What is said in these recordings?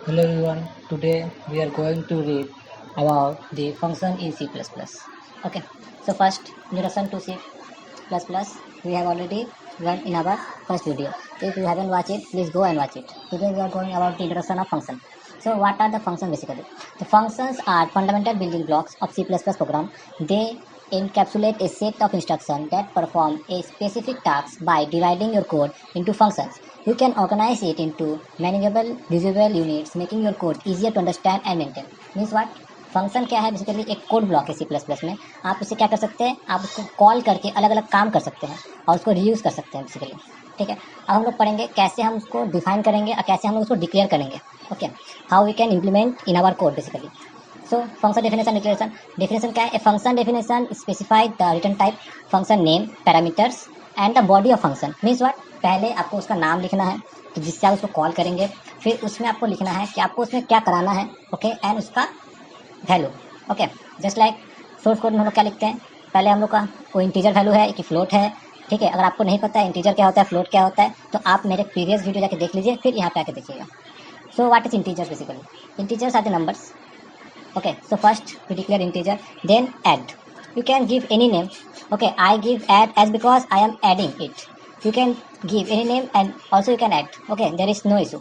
Hello everyone, today we are going to read about the function in C++. Okay, so first introduction to C++ we have already learned in our first video. If you haven't watched it, please go and watch it. Today we are going about the introduction of function. So what are the functions basically? The functions are fundamental building blocks of C++ program. They encapsulate a set of instructions that perform a specific task by dividing your code into functions. You can organize it into manageable, divisible units, making your code easier to understand and maintain. Means what? Function क्या है basically एक code block है C++ में. आप उसे क्या कर सकते हैं, आप उसको कॉल करके अलग अलग काम कर सकते हैं और उसको रीयूज़ कर सकते हैं बेसिकली. ठीक है, अब हम लोग पढ़ेंगे कैसे हम उसको डिफाइन करेंगे और कैसे हम लोग उसको डिक्लेयर करेंगे. Okay, how we can implement in our code basically. So function definition declaration. Definition क्या है? A function definition specify the return type, function name, parameters and the body of function. Means what? पहले आपको उसका नाम लिखना है तो जिससे आप उसको कॉल करेंगे, फिर उसमें आपको लिखना है कि आपको उसमें क्या कराना है. ओके, एंड उसका value. Okay, just like source code में हम लोग क्या लिखते हैं, पहले हम लोग का कोई इंटीजर वैल्यू है कि फ्लोट है. ठीक है, अगर आपको नहीं पता है इंटीजर क्या होता है, फ्लोट क्या होता है, तो आप मेरे प्रीवियस वीडियो जाके देख लीजिए, फिर यहाँ पे आके देखिएगा. So what is integers basically? Integers are the numbers. Okay, so first we declare integer, then add. You can give any name. Okay, I give add as because I am adding it. You can give any name and also you can add. Okay, there is no issue.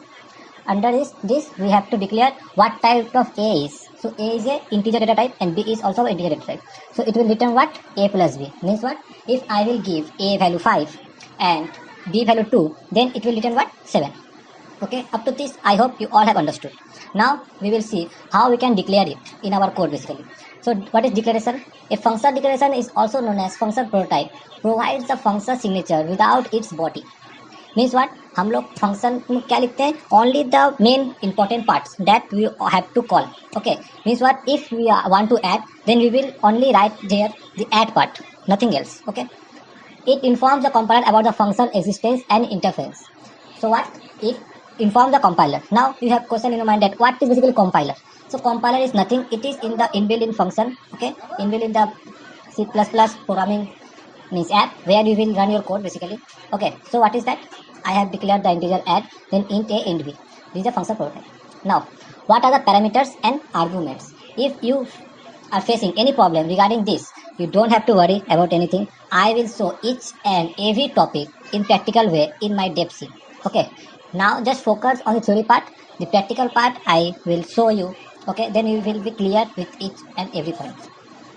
Under this we have to declare what type of A is. So A is a integer data type and B is also an integer data type. So it will return what? A plus B. Means what? If I will give A value 5 and B value 2, then it will return what? 7. Okay, up to this I hope you all have understood. Now we will see how we can declare it in our code basically. So what is declaration? A function declaration is also known as function prototype. Provides the function signature without its body. Means what? हम लोग function में क्या लिखते हैं? Only the main important parts that we have to call. Okay, means what? If we want to add, then we will only write there the add part, nothing else. Okay, it informs the compiler about the function existence and interface. So what? It inform the compiler. Now you have question in your mind that what is basically compiler? So compiler is nothing. It is in the inbuilt in function. Okay, inbuilt in the C++ programming means app where you will run your code basically. Okay, so what is that? I have declared the integer add, then int a, int b. This is the function prototype. Now, what are the parameters and arguments? If you are facing any problem regarding this, you don't have to worry about anything. I will show each and every topic in practical way in my dev sheet. Okay, now just focus on the theory part. The practical part I will show you. Okay, then you will be clear with each and every point.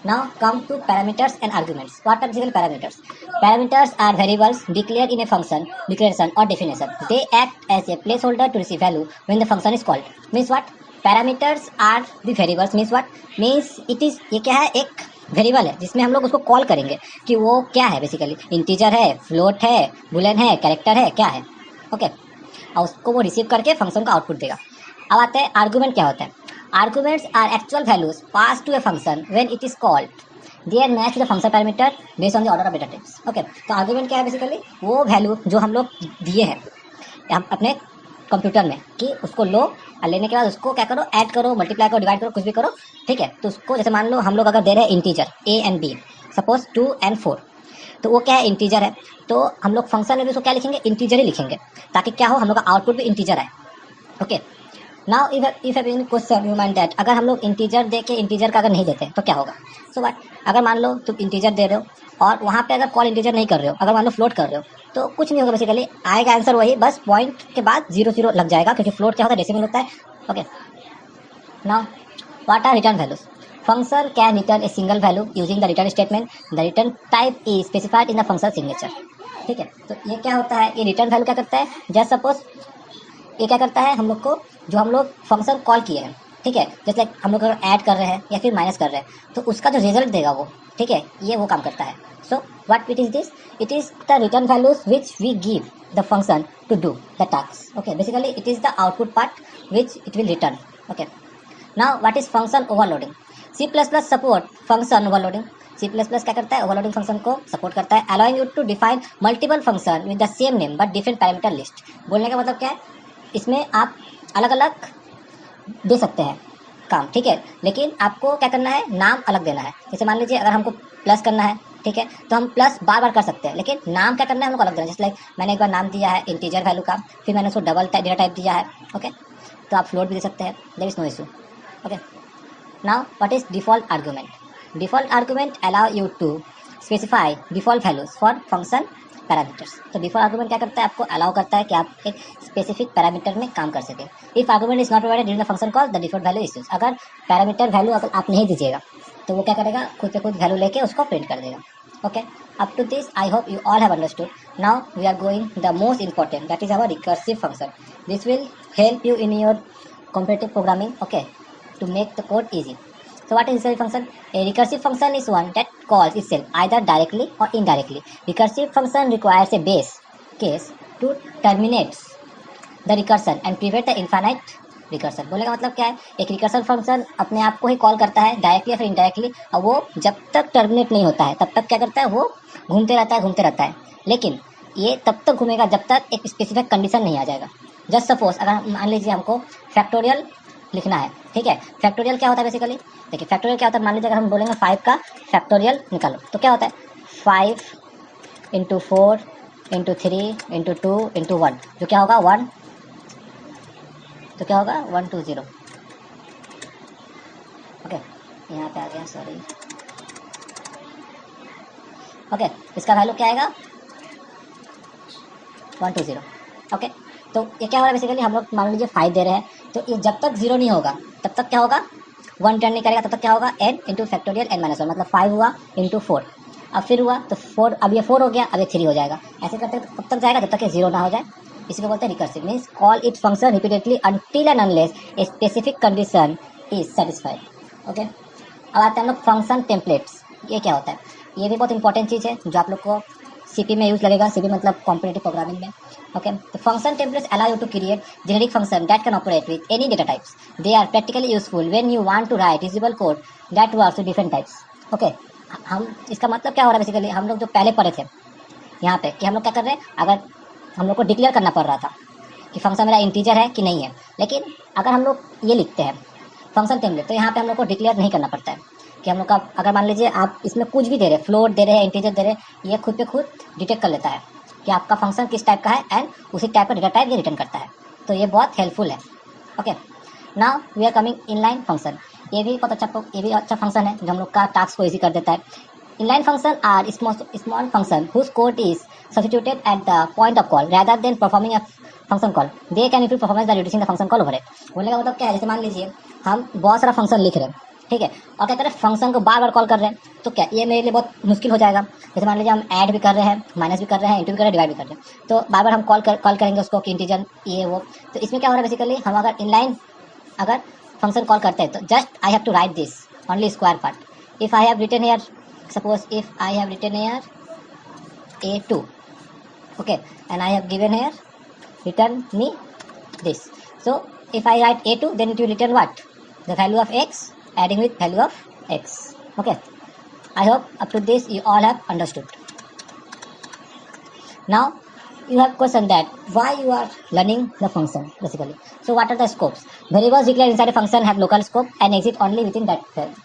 Now come to parameters and arguments. What are basically parameters? Parameters are variables declared in a function, declaration or definition. They act as a placeholder to receive value when the function is called. Means what? Parameters are the variables. Means what? Means it is ये क्या है? एक variable है जिसमें हम लोग उसको call करेंगे कि वो क्या है बेसिकली. इंटीजर है, फ्लोट है, बुलियन है, कैरेक्टर है, क्या है. ओके, और उसको वो रिसीव करके फंक्शन का आउटपुट देगा. अब आते हैं आर्गूमेंट क्या होता है. Arguments are actual values passed to a function when it is called. They are matched to the function parameter based on the order of data types. Okay, तो आर्गूमेंट क्या है बेसिकली? वो वैल्यू जो हम लोग दिए हैं हम अपने कंप्यूटर में कि उसको लो और लेने के बाद उसको क्या करो, ऐड करो, मल्टीप्लाई करो, डिवाइड करो, कुछ भी करो. ठीक है, तो उसको जैसे मान लो हम लोग अगर दे रहे हैं integer a and b, suppose 2 and 4, तो वो क्या है? इंटीजर है. तो हम लोग फंक्शन में भी उसको क्या लिखेंगे? इंटीजर ही लिखेंगे, ताकि क्या हो, हम लोग का आउटपुट भी इंटीजर आए. Okay, now if any question you mind that अगर हम लोग इंटीजर दे के इंटीजर का अगर नहीं देते तो क्या होगा. So what? अगर मान लो तुम इंटीजर दे रहे हो और वहाँ पे अगर कॉल इंटीजर नहीं कर रहे हो, अगर मान लो फ्लोट कर रहे हो, तो कुछ नहीं होगा बेसिकली. आएगा आंसर वही, बस पॉइंट के बाद 0 0 लग जाएगा, क्योंकि फ्लोट क्या होता है? डेसिमल होता है. Okay, now what are return values? Function can return a single value using the return statement. The return type is specified in the function signature. ठीक है, तो ये क्या होता है? ये रिटर्न वैल्यू क्या करता है? जस्ट सपोज ये क्या करता है, हम लोग को जो हम लोग फंक्शन कॉल किए हैं, ठीक है, जैसे हम लोग अगर ऐड कर रहे हैं या फिर माइनस कर रहे हैं, तो उसका जो रिजल्ट देगा वो, ठीक है, ये वो काम करता है. So what it is this? It is the return values which we give the function to do the task. Okay, basically it is the output part which it will return. Okay, now what is function overloading? C++ support function overloading. C++ क्या करता है? Overloading function को support करता है. Allowing you to define multiple function with the same name but different parameter list. बोलने का मतलब क्या है? इसमें आप अलग अलग दे सकते हैं काम, ठीक है, लेकिन आपको क्या करना है? नाम अलग देना है. जैसे मान लीजिए अगर हमको प्लस करना है, ठीक है, तो हम प्लस बार बार कर सकते हैं, लेकिन नाम क्या करना है? हमको अलग देना है. जैसे लाइक मैंने एक बार नाम दिया है इंटीजर वैल्यू का, फिर मैंने उसको डबल डेटा टाइप दिया है. ओके, तो आप फ्लोट भी दे सकते हैं, there is no issue. Okay, now what is default argument? Default argument allow you to specify default values for function parameters. तो डिफॉल्ट आर्गुमेंट क्या करता है, आपको अलाउ करता है कि आप एक स्पेसिफिक पैरामीटर में काम कर सकें। If argument is not provided during the function call, the default value is used. अगर पैरामीटर वैल्यू अगर आप नहीं दीजिएगा तो वो क्या करेगा, खुद से खुद वैल्यू लेके उसको प्रिंट कर देगा। Okay, up to this I hope you all have understood. Now we are going the most important, that is our recursive function. This will help you in your competitive programming, okay, to make the code easy. So what is recursive function? A recursive function is one that calls itself either directly or indirectly. Recursive function requires a base case to terminate the recursion and prevent the infinite recursion. बोले का मतलब क्या है, एक recursive function अपने आप को ही call करता है डायरेक्टली या फिर इनडायरेक्टली, और वो जब तक टर्मिनेट नहीं होता है तब तक क्या करता है, वो घूमते रहता है। लेकिन ये तब तक घूमेगा जब तक एक स्पेसिफिक कंडीशन नहीं आ जाएगा। जस्ट सपोज अगर मान लीजिए हमको फैक्टोरियल लिखना है, ठीक है। फैक्टोरियल क्या होता है बेसिकली, देखिए फैक्टोरियल क्या होता है, मान लीजिए अगर हम बोलेंगे 5 का फैक्टोरियल निकालो, तो क्या होता है 5 इंटू 4 इंटू 3 इंटू 2 इंटू 1, जो क्या होगा 1, तो क्या होगा 120। ओके, यहाँ पे आ गया, सॉरी। ओके, इसका वैल्यू क्या आएगा 120। ओके, तो ये क्या हो रहा है बेसिकली, हम लोग मान लीजिए 5 दे रहे हैं, तो ये जब तक 0 नहीं होगा तब तक क्या होगा, 1 टर्न नहीं करेगा तब तक क्या होगा n into factorial n minus 1, मतलब 5 हुआ इंटू 4, अब फिर हुआ तो 4, अब ये 4 हो गया, अब ये 3 हो जाएगा। ऐसे करते कब तक जाएगा, जब तक ये 0 ना हो जाए। इसी को बोलते हैं recursive, means call it function repeatedly until and unless a specific condition is satisfied. Okay, अब आते हैं हम लोग फंक्शन टेम्पलेट्स। ये क्या होता है, ये भी बहुत इंपॉर्टेंट चीज़ है जो आप लोग को सीपी में यूज लगेगा, सीपी मतलब कॉम्पिटिटिव प्रोग्रामिंग में। ओके, तो function templates allow you to create generic function that can operate with any data types. They are practically useful when you want to write usable code that works with different types. Okay, हम इसका मतलब क्या हो रहा है basically, हम लोग जो पहले पढ़े थे यहाँ पे कि हम लोग क्या कर रहे हैं, अगर हम लोग को डिक्लेयर करना पड़ रहा था कि फंक्शन मेरा इंटीजर है कि नहीं है, लेकिन अगर हम लोग ये लिखते हैं फंक्शन टेम्पलेट, तो यहाँ पे हम लोग को डिक्लेयर नहीं करना पड़ता है कि हम लोग का, अगर मान लीजिए आप इसमें कुछ भी दे रहे हैं, फ्लोट दे रहे हैं, इंटीजर दे रहे हैं, ये खुद पे खुद डिटेक्ट कर लेता है कि आपका फंक्शन किस टाइप का है एंड उसी टाइप का डेटा टाइप ये रिटर्न करता है। तो ये बहुत हेल्पफुल है। Okay, now we are coming inline function. ये भी बहुत अच्छा फंक्शन है जो हम लोग का टास्क को ईजी कर देता है। Inline function are small function whose code is substituted at the point of call rather than performing a function call. They can improve performance by reducing the function call overhead. बोलने का मतलब क्या है, जैसे मान लीजिए हम बहुत सारा फंक्शन लिख रहे हैं, ठीक है, और क्या करें फंक्शन को बार बार कॉल कर रहे हैं, तो क्या ये मेरे लिए बहुत मुश्किल हो जाएगा। जैसे मान लीजिए हम ऐड भी कर रहे हैं, माइनस भी कर रहे हैं, इंटू भी कर रहे हैं, डिवाइड भी कर रहे हैं, तो बार बार हम कॉल करेंगे उसको कि इंटीजर ये वो। तो इसमें क्या हो रहा है बेसिकली, हम अगर इनलाइन अगर फंक्शन कॉल करते हैं तो just I have to write this only square part. If I have written here, suppose if I have written here a2, okay, and I have given here return me this. So if I write a2, then it will return what, the value of x adding with value of x. Okay, I hope up to this you all have understood. Now you have question that why you are learning the function basically. So what are the scopes? Variables declared inside a function have local scope and exist only within that value.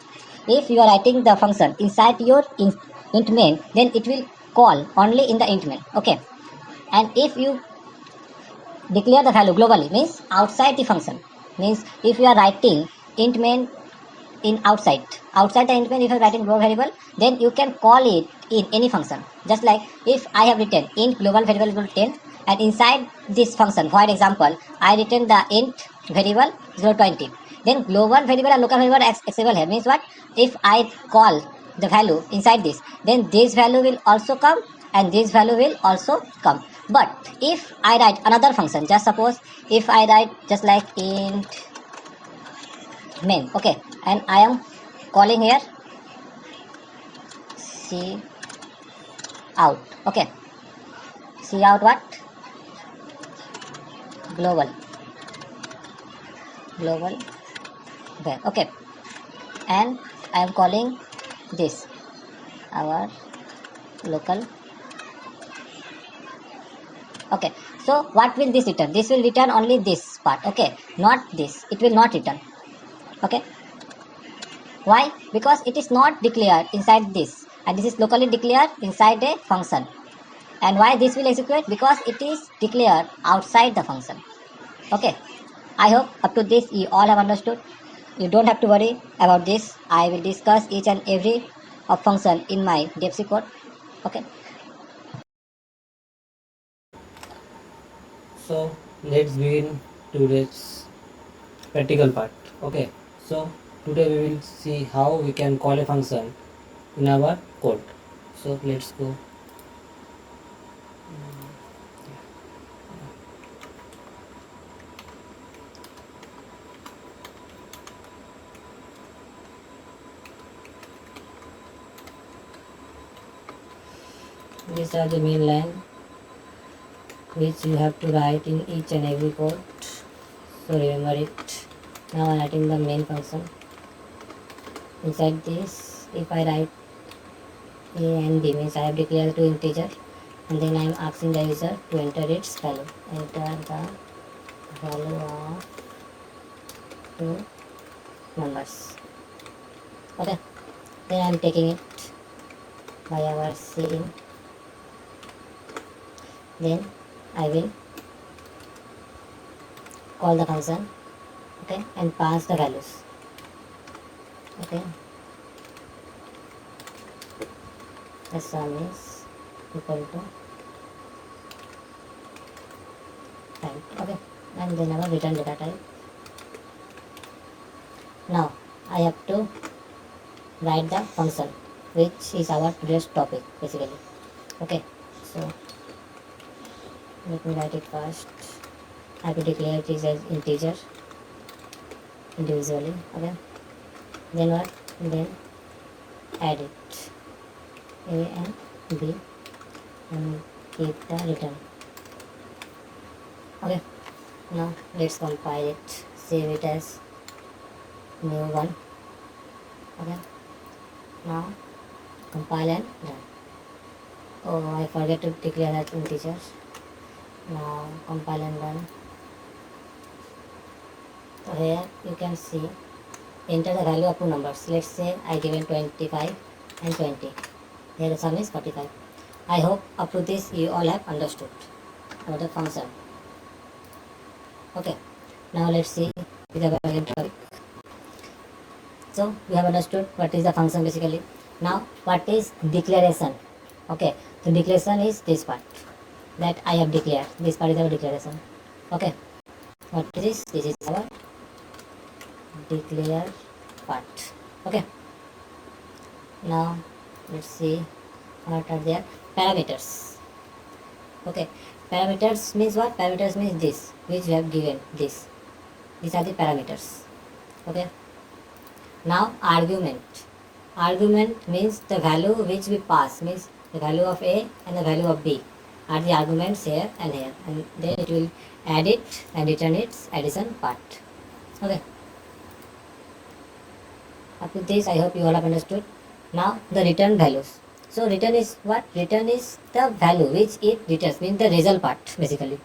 If you are writing the function inside your int main, then it will call only in the int main. Okay, and if you declare the value globally, means outside the function, means if you are writing int main in outside the int main, if you are writing global variable, then you can call it in any function. Just like if I have written int global variable equal to 10, and inside this function, for example, I written the int variable 020, then global variable and local variable accessible here, means what, if I call the value inside this, then this value will also come and this value will also come. But if I write another function, just suppose if I write just like int main, okay, and I am calling here cout, okay, cout what, global var, okay, and I am calling this our local. Okay, so what will this return? This will return only this part, okay, not this, it will not return. Okay, why? Because it is not declared inside this, and this is locally declared inside a function. And why this will execute? Because it is declared outside the function. Okay, I hope up to this you all have understood. You don't have to worry about this. I will discuss each and every of function in my DFC code. Okay. So let's begin today's practical part. Okay. So today we will see how we can call a function in our code. So let's go. These are the main line which you have to write in each and every code. So remember it. Now I am writing the main function. Inside this, if I write a and b, means I have declared two integer, and then I am asking the user to enter its value. Enter the value of two numbers. Okay. Then I am taking it by our cin. Then I will call the function, okay, and pass the values. Okay. The sum is equal to 5. Okay. And then our return data type. Now I have to write the function which is our today's topic basically. Okay. So let me write it first. I have to declare it as integer individually. Okay. Then what? Then add it a and b and keep the return. Okay. Now let's compile it. Save it as new one. Okay. Now compile and run. Oh, I forget to declare that integer. Now compile and run. So here you can see enter the value of two numbers. Let's say I given 25 and 20. Here the sum is 45. I hope up to this you all have understood about the function. Okay. Now let's see the topic. So we have understood what is the function basically. Now what is declaration? Okay. So declaration is this part that I have declared. This part is our declaration. Okay. What is this? This is our declare part. Okay. Now let's see what are their parameters. Okay. Parameters means what? Parameters means this which we have given this. These are the parameters. Okay. Now argument. Argument means the value which we pass, means the value of A and the value of B are the arguments here, and then it will add it and return its addition part. Okay. Up to this I hope you all have understood. Now the return values. So return is what? Return is the value which it returns, means the result part basically.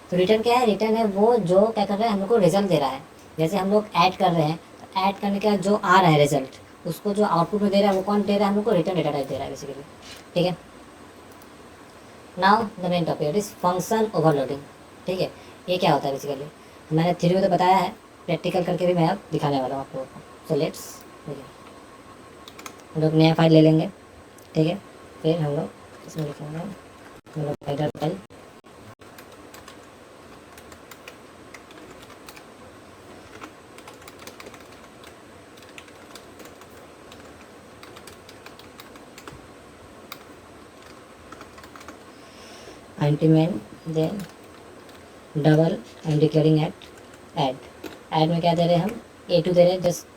तो return क्या है? Return है वो जो क्या कर रहा है, हम लोग को रिजल्ट दे रहा है. जैसे हम लोग ऐड कर रहे हैं तो ऐड करने के बाद जो आ रहा है रिजल्ट, उसको जो आउटपुट में दे रहा है वो कौन दे रहा है? हम लोग को रिटर्न डेटा टाइप दे रहा है बेसिकली. ठीक है. Now the main topic is function overloading. ठीक है. ये क्या होता है बेसिकली? मैंने थ्योरी में तो बताया है, प्रैक्टिकल करके भी मैं अब दिखाने वाला हूँ आप लोगों को. सो लेट्स हम लोग नया फाइल ले लेंगे. ठीक है. फिर हम लोग इसमें लिखेंगे हम लोग header file. Int main then double and declaring at add. Add में क्या दे रहे हैं? हम A2 दे रहे हैं जस्ट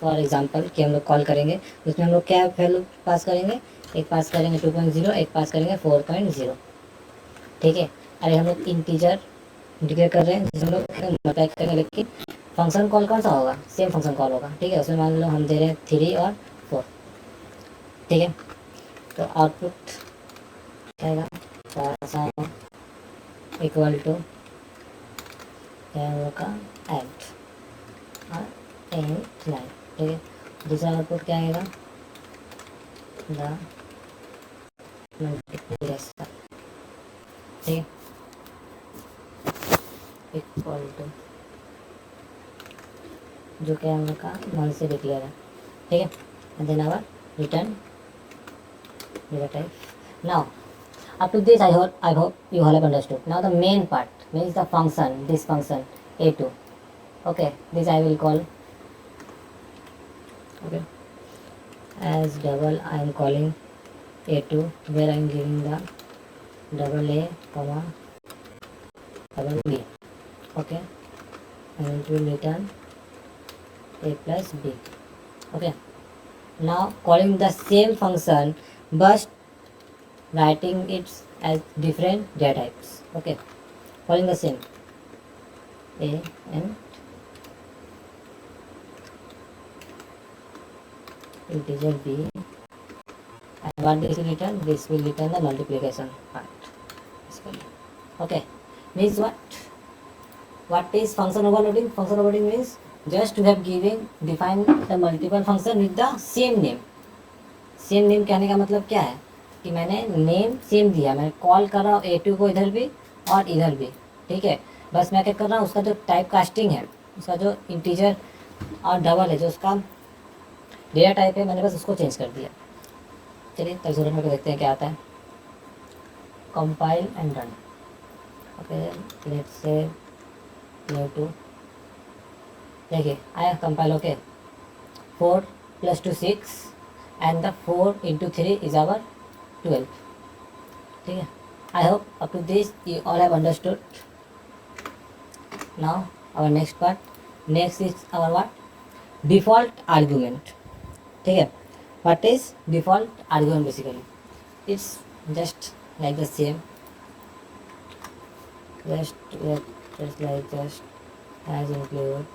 फॉर एग्जांपल कि हम लोग कॉल करेंगे. उसमें हम लोग क्या वैल्यू पास करेंगे? एक पास करेंगे 2.0, एक पास करेंगे 4.0. ठीक है. अरे हम लोग इंटीजर डिक्लेयर कर रहे हैं जिसमें हम लोग मल्टीप्लाई करेंगे, लेकिन फंक्शन कॉल कौन सा होगा? सेम फंक्शन कॉल होगा. ठीक है. उसमें मान लो हम दे रहे हैं 3 और 4. ठीक है. तो आउटपुट क्या आएगा? इक्वल टू का एड और एंड लाइन. ठीक है. दूसरा आउटपुट क्या आएगा? The multiplication. ठीक है. इक्वल टू जो कि हम लोग का नल से डिक्लेयर है, ठीक है। And then our return data type. Now up to this I hope you all have understood. Now the main part means the function, this function a2. Okay, this I will call, okay, as double. I am calling a2 where I am giving the double a comma double b. Okay, and it will return a plus b. Okay, now calling the same function but writing it as different data types. Okay, calling the same a and integer b, and what this will return? This will return the multiplication part. Okay, means what is function overloading? Function overloading means just to have define the multiple function with the same name. Same name कहने का मतलब क्या है कि मैंने name same दिया, मैं call कर रहा हूँ a2 को इधर भी और इधर भी, ठीक है। बस मैं क्या कर रहा हूँ, उसका जो टाइप कास्टिंग है, उसका जो इंटीजर और डबल है, जो उसका डेटा टाइप है, मैंने बस उसको चेंज कर दिया। चलिए कंसोल में देखते हैं क्या आता है। Compile and run. Okay, let's say a2, देखिए आया compile. Okay, 4 + 2 6 and the 4 into 3 is our 12, ठीक है। I hope up to this you all have understood. Now our next part, next is our what? Default argument, ठीक है। What is default argument? Basically it's just like the same, just like as include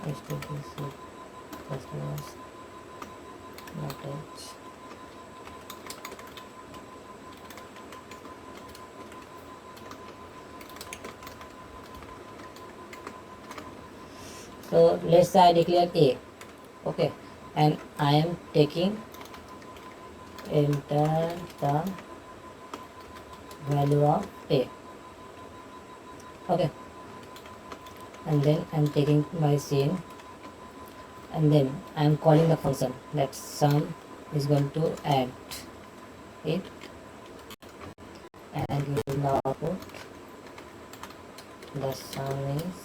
HTTP customers attach. So let's say I declare a, okay, and I am taking enter the value of a, okay, and then I am taking my scene, and then I am calling the function that sum is going to add it, and giving the output the sum is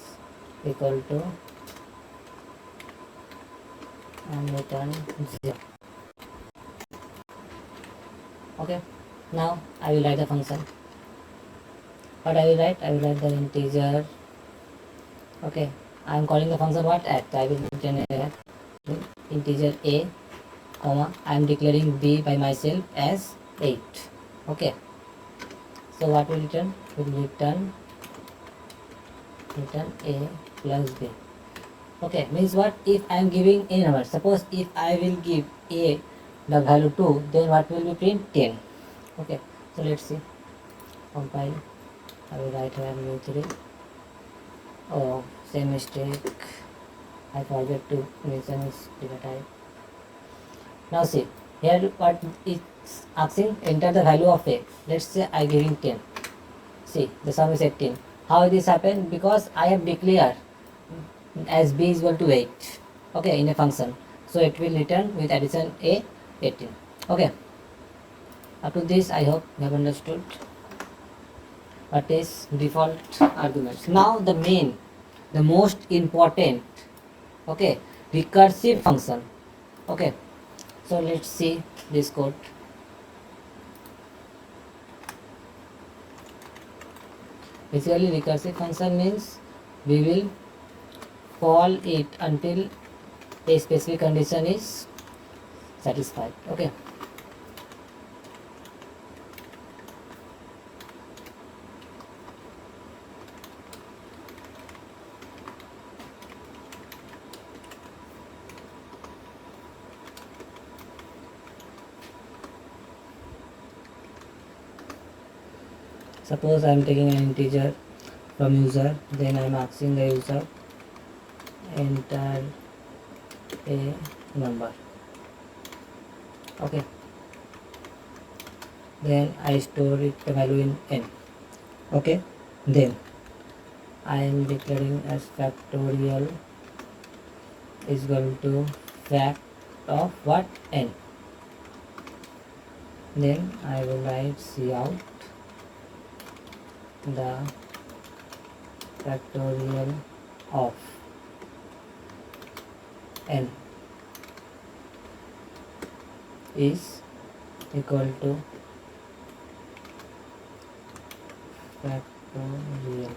equal to, and return 0. Okay, now I will write the function. What I will write? I will write the integer. Okay, I am calling the function what? At. I will generate integer a, comma, I am declaring b by myself as 8. Okay, so what will return? Will return a plus b. Okay, means what? If I am giving a number, suppose if I will give a the value 2, then what will be print? 10. Okay, so let's see. Compile. I will write here new 3. Oh, same mistake. I forgot to mention its data type. Now see, here what it's asking, enter the value of a. Let's say I giving 10. See, the sum is 18. How this happened? Because I have declared as b is equal to 8, okay, in a function, so it will return with addition a 18. Okay, up to this I hope you have understood what is default arguments. Now the most important, okay, recursive function. Okay, so let's see this code. Basically recursive function means we will call it until a specific condition is satisfied. Okay, suppose I am taking an integer from user, then I am asking the user enter a number. Okay, then I store it the value in n. Okay, then I am declaring as factorial is equal to fact of what? N. Then I will write cout the factorial of n is equal to factorial.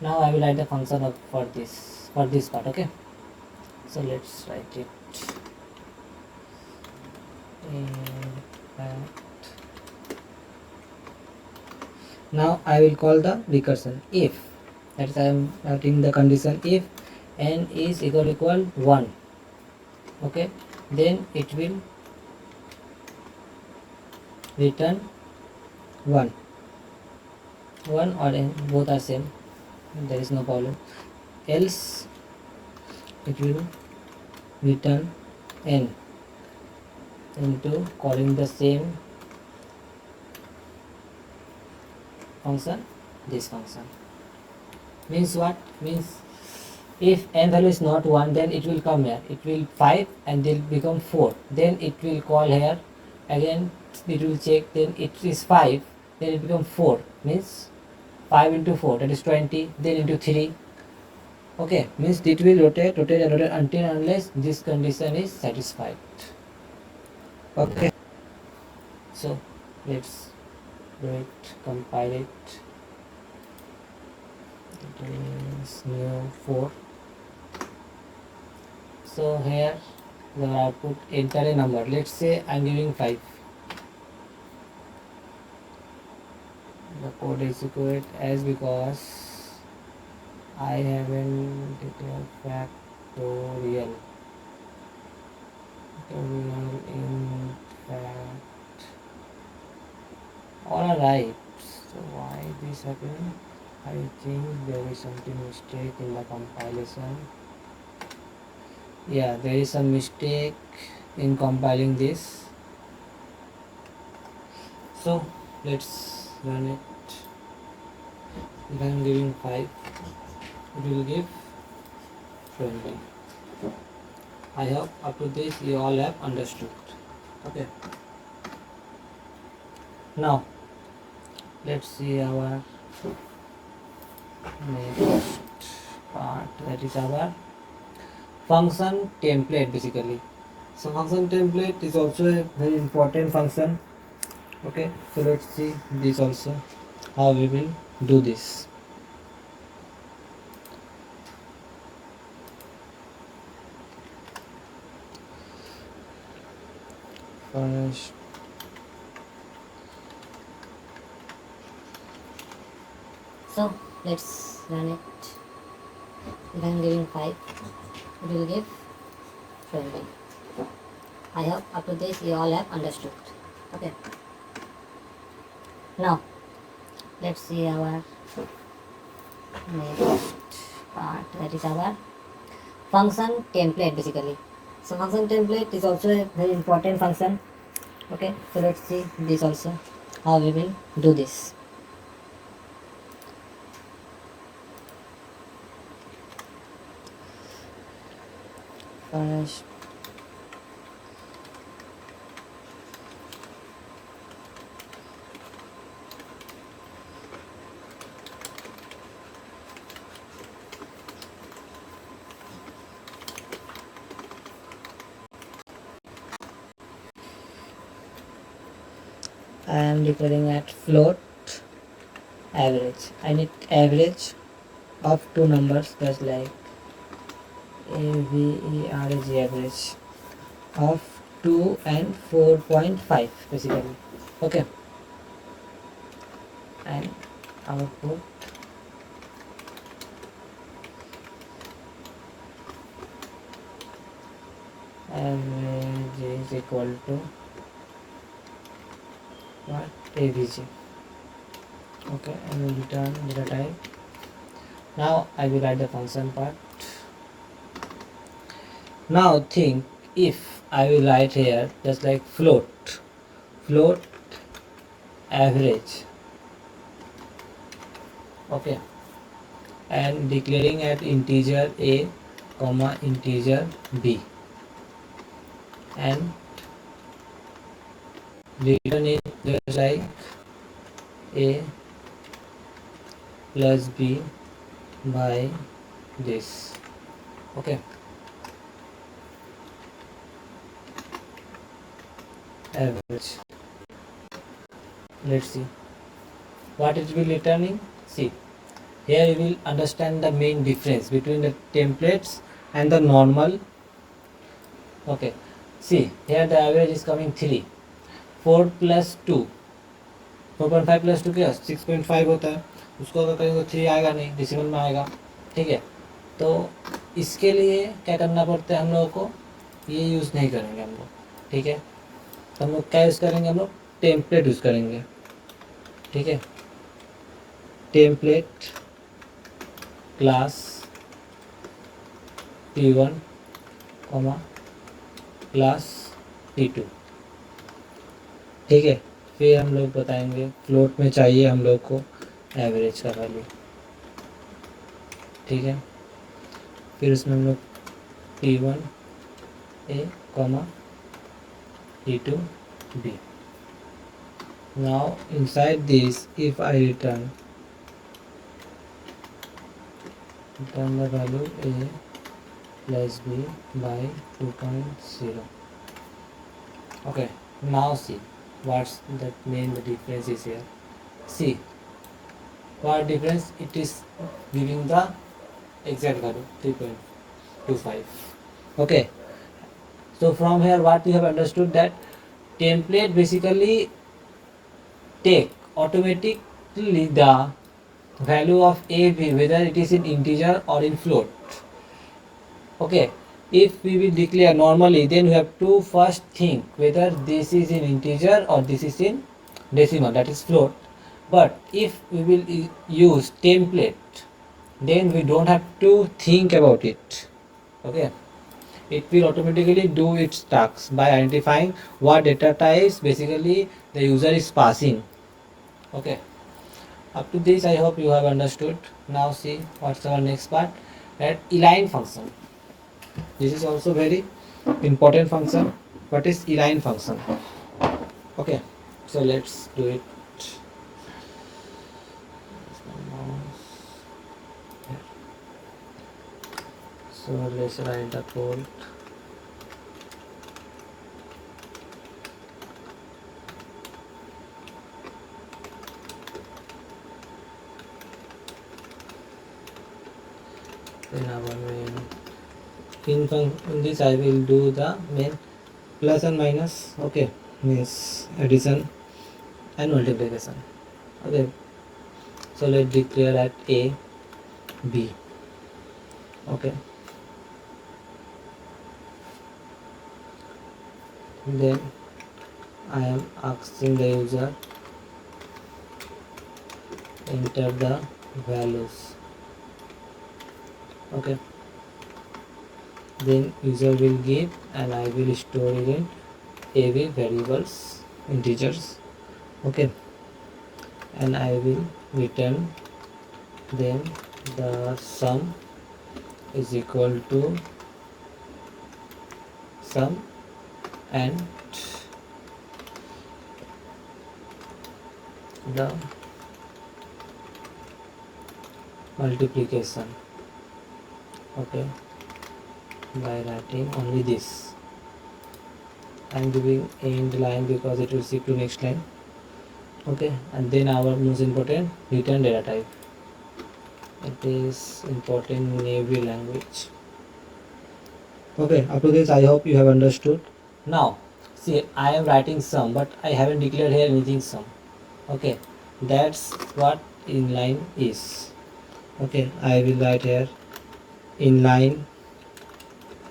Now I will write the function of for this part. Okay, so let's write it. Now I will call the recursion if, that is I am writing the condition if n is equal 1. Okay, then it will return 1 or n, both are same, there is no problem. Else it will return n into calling the same function, this function. Means what? Means if n value is not 1, then it will come here, it will 5 and then become 4, then it will call here again, it will check, then it is 5, then it becomes 4, means 5 into 4, that is 20, then into 3. Okay, means it will rotate until unless this condition is satisfied. Okay, so let's do it, compile it. It is new 4. So here the output, enter a number, let's say I am giving 5. The code is equal as, because I haven't declared factorial in fact. Alright, so why this happened? I think there is something mistake in the compilation. Yeah, there is some mistake in compiling this. So let's run it. If I am giving 5, it will give 20. I hope up to this you all have understood. Okay. Now let's see our next part, that is our function template basically. So function template is also a very important function. Okay, so let's see this also, how we will do this. First, So let's run it. If I am giving 5, it will give 20. I hope up to this you all have understood. Okay. Now let's see our next part, that is our function template basically. So function template is also a very important function. Okay, so let's see this also, how we will do this. first I am declaring at float average. I need average of two numbers, just like average average of 2 and 4.5 basically. Okay, and output average is equal to what? AVG. Okay, and will return data type. Now I will write the function part. Now think, if I will write here just like float average Okay, and declaring at integer a comma integer b, and return it just like a plus b by this. Okay, average. Let's see what it will returning. See, here you will understand the main difference between the templates and the normal. Okay, see here the average is coming 3, 4 plus 2, 4.5 plus 2 क्या 6.5 होता है, उसको अगर करेंगे 3 आएगा नहीं, decimal में आएगा। ठीक है, तो इसके लिए क्या करना पड़ता है हम लोगों को, ये यूज़ नहीं करेंगे हम लोग। ठीक है, तो हम लोग क्या यूज़ करेंगे, हम लोग टेम्पलेट यूज़ करेंगे। ठीक है, template class T1 comma class T2। ठीक है, फिर हम लोग बताएंगे फ्लोट में चाहिए हम लोग को एवरेज का वैल्यू। ठीक है, फिर उसमें हम लोग T1 A comma T2 B। Now inside this if I return the value A plus B by 2.0. Okay, now see what's the main difference is here. See what difference it is giving the exact value 3.25. Okay, so from here what you have understood that template basically take automatically the value of a b whether it is in integer or in float. Okay, if we will declare normally, then we have to first think whether this is in integer or this is in decimal, that is float. But if we will use template, then we don't have to think about it. Okay, it will automatically do its tasks by identifying what data types basically the user is passing. Okay, up to this I hope you have understood. Now see what's our next part, that align function. This is also very important function. What is align function? Okay, so let's do it. So let's write the code. Then our main in this I will do the main plus and minus. Okay, means addition and multiplication. Okay, so let's declare at a b. Okay, then I am asking the user enter the values. Okay, then user will give and I will store it in AB variables, integers. Okay, and I will return then the sum is equal to sum and the multiplication. Okay, by writing only this. I am giving end line because it will skip to next line. Okay, and then our most important return data type. It is important in every language. Okay, up to this I hope you have understood. Now see, I am writing sum but I haven't declared here anything sum. Okay, that's what inline is. Okay, I will write here inline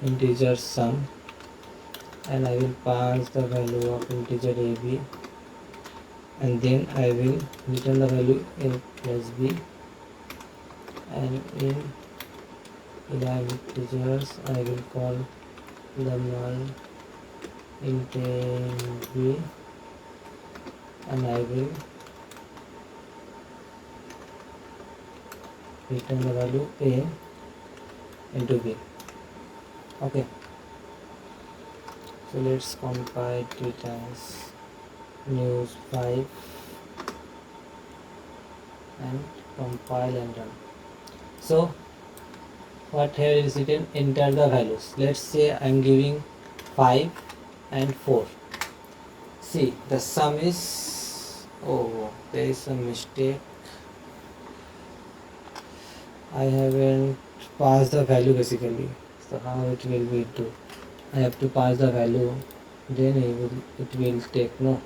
integer sum and I will pass the value of integer AB and then I will return the value A plus B, and in inline integers I will call the null int B and I will return the value A into B. Okay, so let's compile it as news 5 and compile and run. So what here is written, enter the values. Let's say I am giving 5 and 4. See, the sum is, oh, there is a mistake. I haven't passed the value basically. So how it will be do? I have to pass the value, then it will take, no.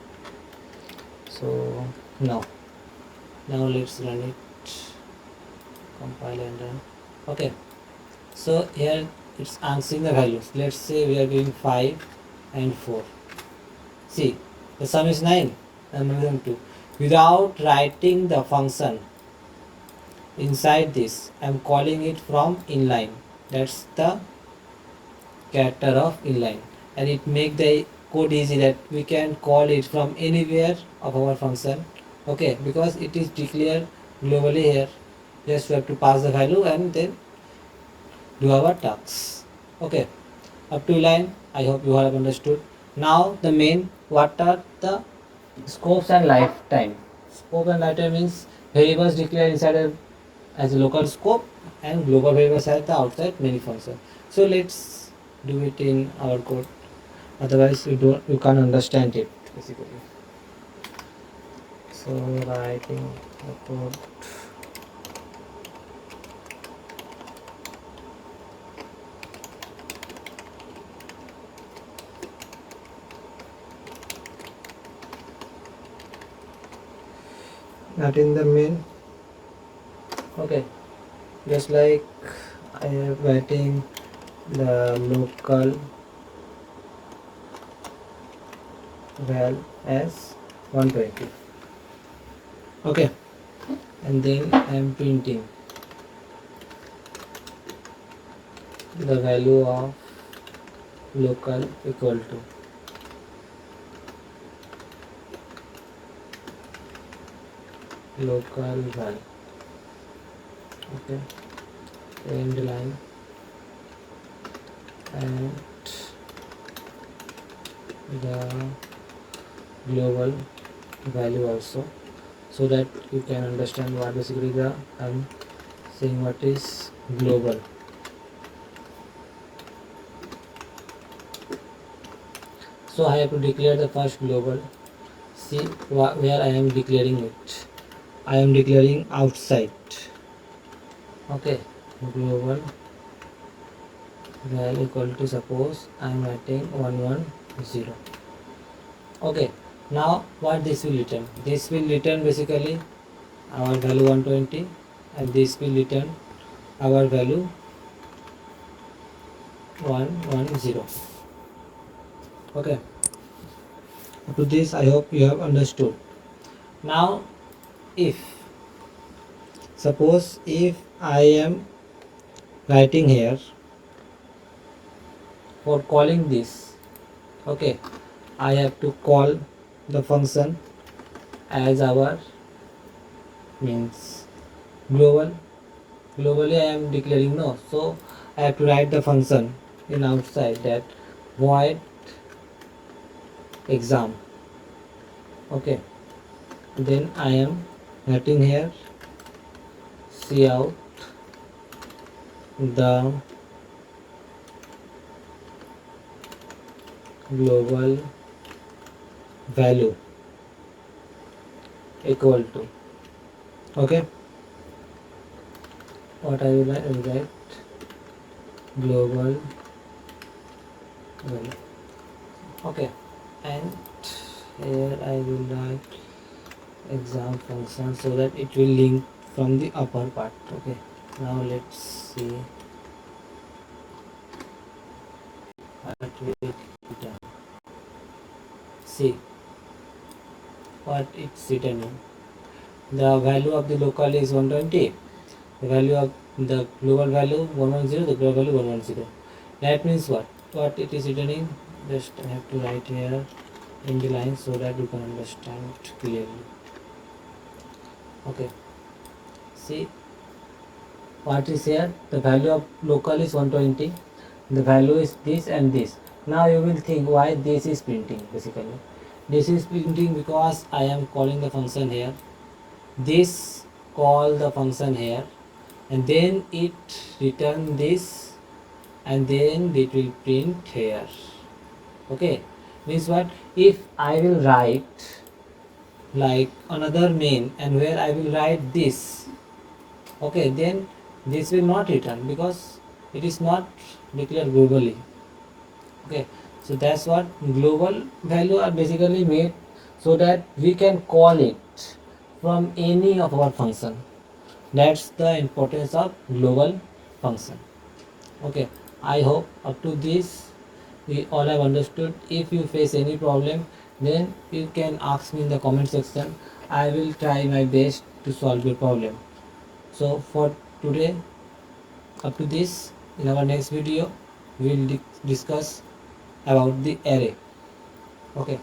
So now let's run it, compile and run. Okay, so here it's answering the values. Let's say we are giving 5 and 4. See, the sum is 9 and another 2. Without writing the function inside this, I am calling it from inline. That's the character of inline, and it make the code easy that we can call it from anywhere of our function. Okay, because it is declared globally here. Just we have to pass the value and then do our tasks. Okay, up to line I hope you have understood. Now the main, what are the scopes and lifetime? Scope and lifetime means variables declared inside as a local scope and global variables at the outside main function. So let's do it in our code, otherwise you can't understand it basically. So writing the code, not in the main. Okay, just like I am writing the local val as 120. Okay, and then I am printing the value of local equal to local val. Okay, end line and the global value also, so that you can understand what basically the I'm saying what is global. So I have to declare the first global. See where I am declaring it. I am declaring outside. Okay, global val equal to, suppose I am writing 110. Okay, now what this will return? This will return basically our value 120, and this will return our value 110. Okay, up to this I hope you have understood. Now if suppose if I am writing here for calling this, okay, I have to call the function as our means globally I am declaring, no, so I have to write the function in outside that void exam. Okay, then I am writing here cout the global value equal to, okay, what I will write global value. Okay, and here I will write exam function so that it will link from the upper part. Okay, now let's see what will be done. See what it's returning. The value of the local is 120, the value of the global value 110, the global value 110. That means what it is returning. Just I have to write here in the line so that you can understand clearly. Okay, see what is here? The value of local is 120. The value is this and this. Now you will think why this is printing. Basically this is printing because I am calling the function here. This call the function here, and then it return this, and then it will print here. Okay, means what? If I will write like another main and where I will write this, okay, then this will not return because it is not declared globally. Okay, so that's what global value are basically made so that we can call it from any of our function. That's the importance of global function. Okay, I hope up to this we all have understood. If you face any problem, then you can ask me in the comment section. I will try my best to solve your problem. So for today, up to this, in our next video we will discuss about the array. Okay.